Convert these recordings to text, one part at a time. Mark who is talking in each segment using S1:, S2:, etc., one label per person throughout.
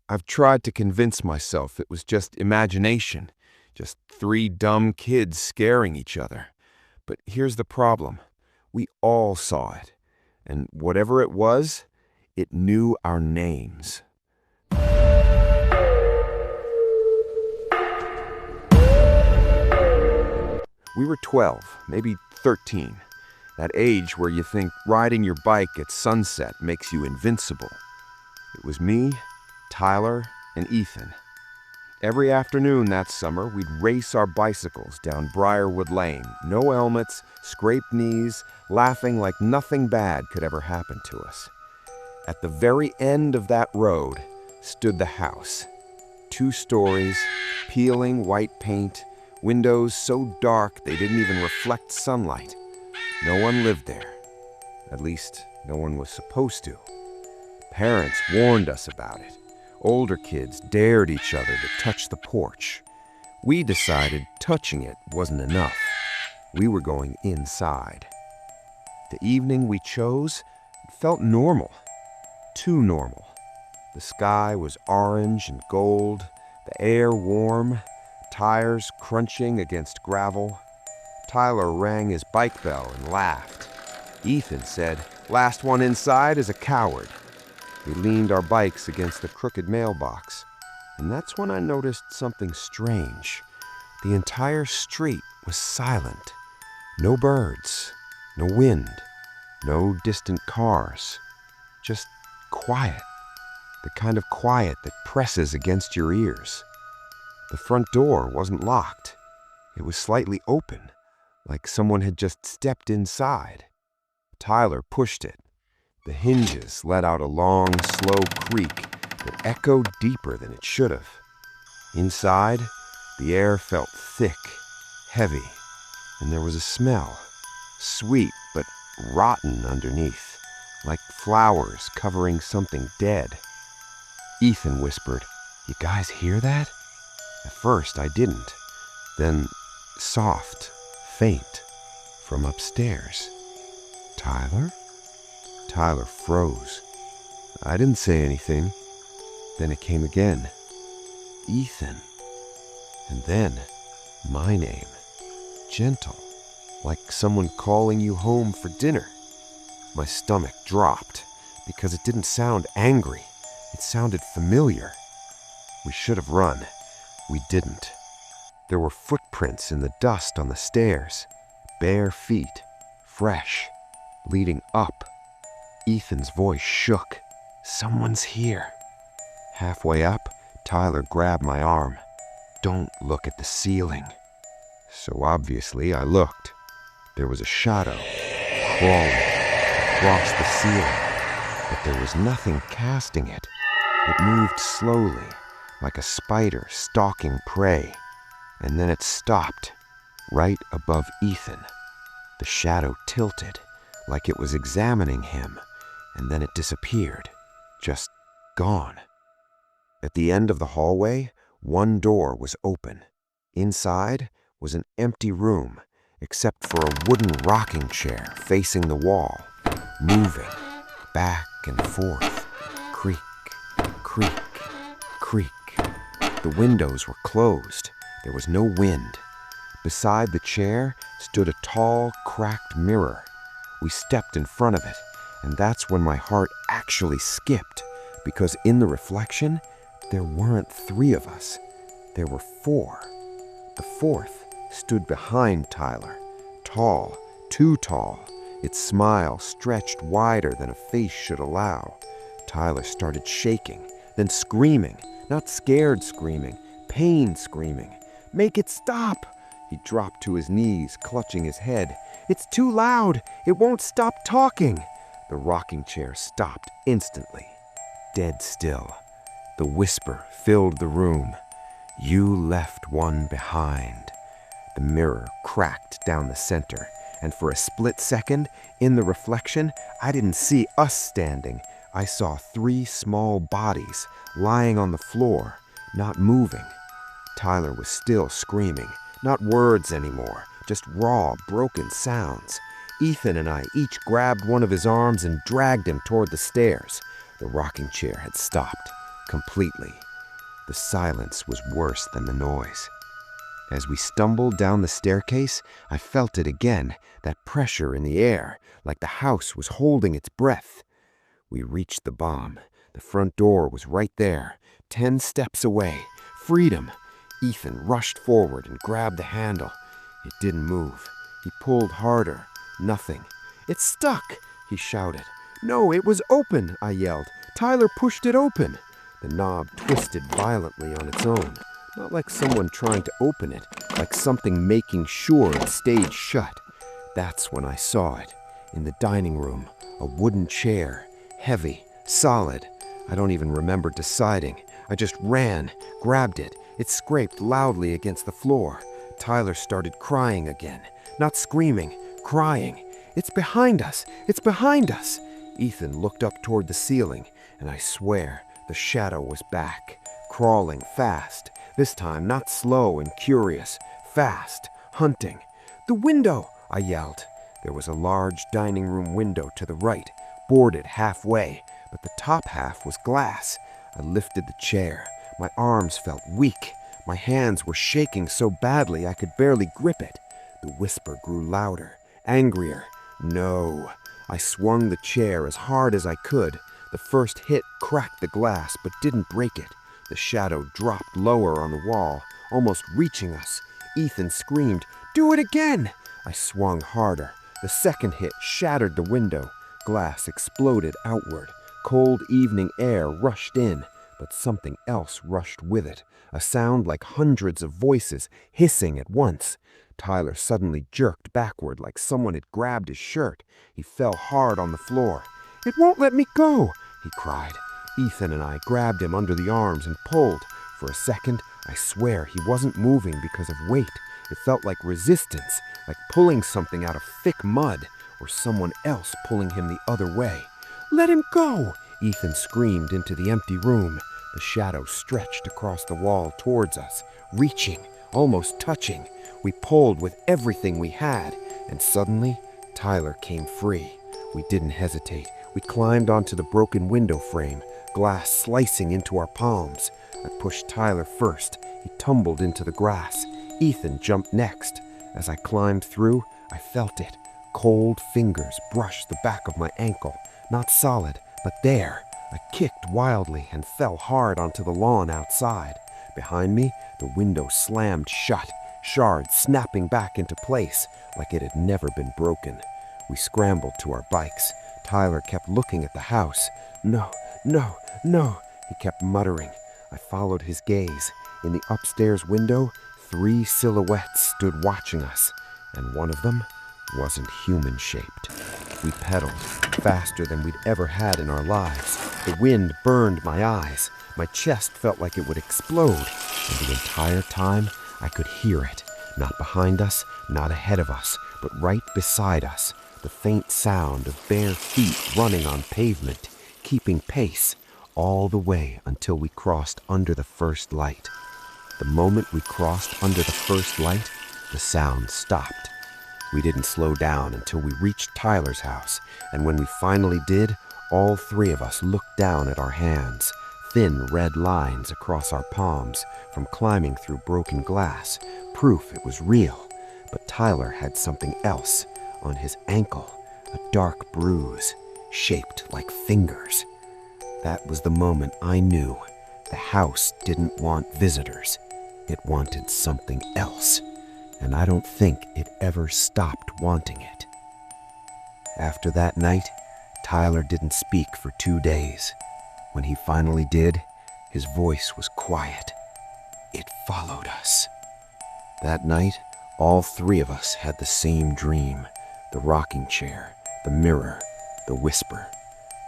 S1: I've tried to convince myself it was just imagination, just three dumb kids scaring each other. But here's the problem. We all saw it. And whatever it knew our names. We were 12, maybe 13. That age where you think riding your bike at sunset makes you invincible. It was me, Tyler, and Ethan. Every afternoon that summer, we'd race our bicycles down Briarwood Lane, no helmets, scraped knees, laughing like nothing bad could ever happen to us. At the very end of that road stood the house. 2 stories, peeling white paint, windows so dark they didn't even reflect sunlight. No one lived there. At least, no one was supposed to. Parents warned us about it. Older kids dared each other to touch the porch. We decided touching it wasn't enough. We were going inside. The evening we chose felt normal. Too normal. The sky was orange and gold, the air warm, tires crunching against gravel. Tyler rang his bike bell and laughed. Ethan said, "Last one inside is a coward." We leaned our bikes against the crooked mailbox, and that's when I noticed something strange. The entire street was silent. No birds, no wind, no distant cars. Just quiet. The kind of quiet that presses against your ears. The front door wasn't locked. It was slightly open, like someone had just stepped inside. Tyler pushed it. The hinges let out a long, slow creak that echoed deeper than it should have. Inside, the air felt thick, heavy, and there was a smell, sweet but rotten underneath, like flowers covering something dead. Ethan whispered, "You guys hear that?" At first, I didn't. Then, soft, faint, from upstairs. "Tyler?" Tyler froze. I didn't say anything. Then it came again. "Ethan." And then, my name. Gentle, like someone calling you home for dinner. My stomach dropped because it didn't sound angry. It sounded familiar. We should have run. We didn't. There were footprints in the dust on the stairs. Bare feet, fresh, leading up. Ethan's voice shook. "Someone's here." Halfway up, Tyler grabbed my arm. "Don't look at the ceiling." So obviously I looked. There was a shadow crawling across the ceiling, but there was nothing casting it. It moved slowly, like a spider stalking prey, and then it stopped, right above Ethan. The shadow tilted, like it was examining him, and then it disappeared, just gone. At the end of the hallway, one door was open. Inside was an empty room, except for a wooden rocking chair facing the wall, moving back and forth, creak, creak, creak. The windows were closed. There was no wind. Beside the chair stood a tall, cracked mirror. We stepped in front of it, and that's when my heart actually skipped, because in the reflection, there weren't 3 of us. There were 4. The 4th stood behind Tyler, tall, too tall, its smile stretched wider than a face should allow. Tyler started shaking, then screaming, not scared screaming, pain screaming. "Make it stop!" He dropped to his knees, clutching his head. "It's too loud! It won't stop talking!" The rocking chair stopped instantly, dead still. The whisper filled the room. "You left one behind." The mirror cracked down the center, and for a split second, in the reflection, I didn't see us standing. I saw 3 small bodies lying on the floor, not moving. Tyler was still screaming, not words anymore, just raw, broken sounds. Ethan and I each grabbed one of his arms and dragged him toward the stairs. The rocking chair had stopped. completely. The silence was worse than the noise. As we stumbled down the staircase, I felt it again, that pressure in the air, like the house was holding its breath. We reached the bomb. The front door was right there, 10 steps away. Freedom! Ethan rushed forward and grabbed the handle. It didn't move. He pulled harder. Nothing. "It's stuck!" he shouted. "No, it was open!" I yelled. "Tyler pushed it open!" The knob twisted violently on its own. Not like someone trying to open it, like something making sure it stayed shut. That's when I saw it. In the dining room, a wooden chair, heavy, solid. I don't even remember deciding. I just ran, grabbed it. It scraped loudly against the floor. Tyler started crying again. Not screaming, crying. "It's behind us! It's behind us!" Ethan looked up toward the ceiling, and I swear the shadow was back, crawling fast. This time not slow and curious, fast, hunting. "The window!" I yelled. There was a large dining room window to the right, boarded halfway, but the top half was glass. I lifted the chair. My arms felt weak. My hands were shaking so badly I could barely grip it. The whisper grew louder, angrier. "No." I swung the chair as hard as I could. The first hit cracked the glass but didn't break it. The shadow dropped lower on the wall, almost reaching us. Ethan screamed, "Do it again!" I swung harder. The second hit shattered the window. Glass exploded outward. Cold evening air rushed in, but something else rushed with it. A sound like hundreds of voices hissing at once. Tyler suddenly jerked backward like someone had grabbed his shirt. He fell hard on the floor. "It won't let me go!" he cried. Ethan and I grabbed him under the arms and pulled. For a second, I swear he wasn't moving because of weight. It felt like resistance, like pulling something out of thick mud, or someone else pulling him the other way. "Let him go!" Ethan screamed into the empty room. The shadow stretched across the wall towards us, reaching, almost touching. We pulled with everything we had, and suddenly, Tyler came free. We didn't hesitate. We climbed onto the broken window frame, glass slicing into our palms. I pushed Tyler first. He tumbled into the grass. Ethan jumped next. As I climbed through, I felt it. Cold fingers brushed the back of my ankle. Not solid, but there. I kicked wildly and fell hard onto the lawn outside. Behind me, the window slammed shut, shards snapping back into place like it had never been broken. We scrambled to our bikes. Tyler kept looking at the house. "No, no, no," he kept muttering. I followed his gaze. In the upstairs window, 3 silhouettes stood watching us, and one of them wasn't human-shaped. We pedaled, faster than we'd ever had in our lives. The wind burned my eyes. My chest felt like it would explode, and the entire time I could hear it. Not behind us, not ahead of us, but right beside us. The faint sound of bare feet running on pavement, keeping pace, all the way until we crossed under the first light. The moment we crossed under the first light, the sound stopped. We didn't slow down until we reached Tyler's house, and when we finally did, all 3 of us looked down at our hands, thin red lines across our palms from climbing through broken glass, proof it was real. But Tyler had something else on his ankle, a dark bruise, shaped like fingers. That was the moment I knew the house didn't want visitors. It wanted something else, and I don't think it ever stopped wanting it. After that night, Tyler didn't speak for 2 days. When he finally did, his voice was quiet. It followed us. That night, all 3 of us had the same dream. The rocking chair, the mirror, the whisper.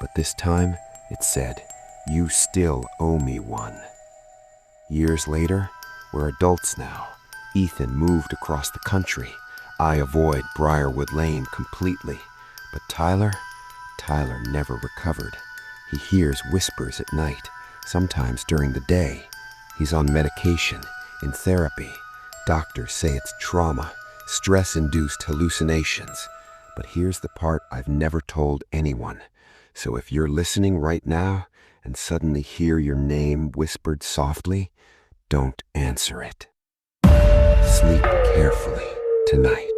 S1: But this time, it said, "You still owe me one." Years later, we're adults now. Ethan moved across the country. I avoid Briarwood Lane completely. But Tyler never recovered. He hears whispers at night, sometimes during the day. He's on medication, in therapy. Doctors say it's trauma, stress-induced hallucinations. But here's the part I've never told anyone. So if you're listening right now and suddenly hear your name whispered softly, don't answer it. Sleep carefully tonight.